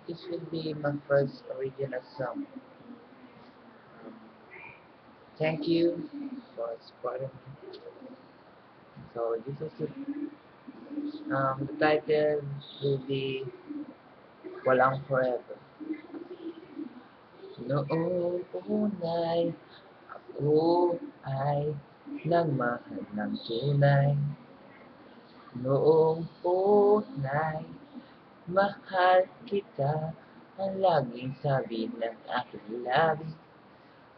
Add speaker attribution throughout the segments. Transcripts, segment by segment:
Speaker 1: This will be my first original song. Thank you for supporting me. So this is the title will be Walang Forever. Noong unay ako ay nagmahal ng tunay. Noong unay mahal kita ang laging sabi ng aking labi.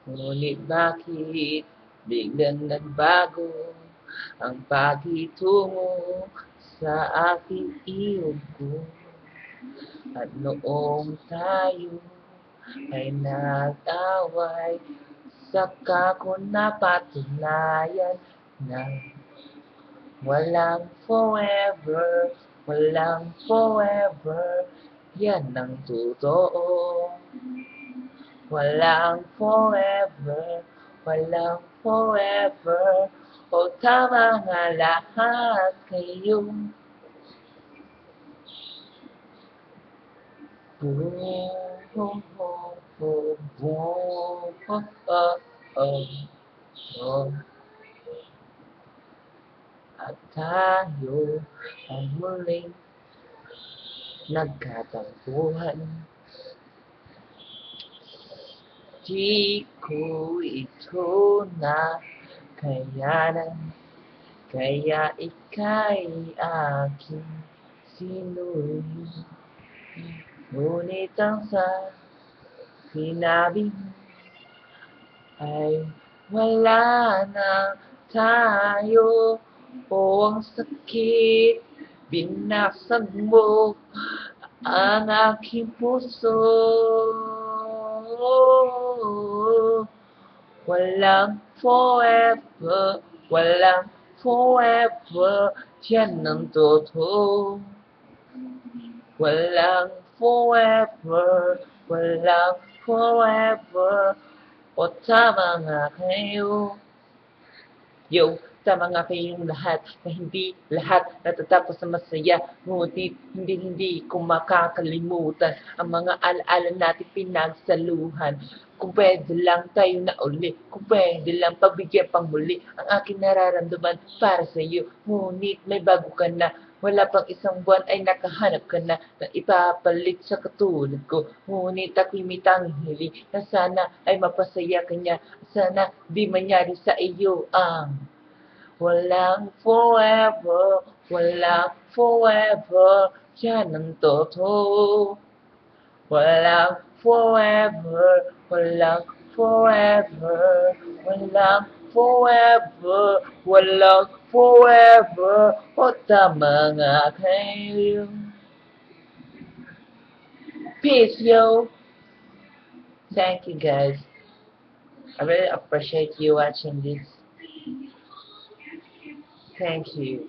Speaker 1: Ngunit bakit biglang nagbago ang pakitungo sa aking iyong ko? At noong tayo ay nag-away, saka ko napatunayan na walang forever, walang forever, yan ang totoo. Walang forever, walang forever, o tama nga lahat kayo. Boom, boom, boom, boom, boom, oh, oh, oh. At tayo ay muling nagkatampuhan. Di ko ito na kayanan, kaya ika'y aking sinuri. Ngunit ang sa sinabi mo ay wala na tayo, o ang sakit binasag mo ang aking puso. Walang forever, walang forever, yan ang totoo. Walang forever, walang forever, o tama nga kayo. Yo, tama nga kayong lahat na hindi lahat natatapos sa masaya. Ngunit hindi ko makakalimutan ang mga alaala natin pinagsaluhan. Kung pwede lang tayo na uli, kung pwede lang pabigyan pang muli ang aking nararamdaman para sa iyo. Ngunit may bago ka na, wala pang isang buwan ay nakahanap ka na ng ipapalit sa katulad ko. Ngunit ako'y may tanging hiling na sana ay mapasaya ka niya. Sana di mangyari sa iyo ang walang forever, walang forever, yan ang totoo. Walang forever, walang forever, walang forever, walang forever, o tama nga kayo. Peace, yo! Thank you, guys. I really appreciate you watching this. Thank you.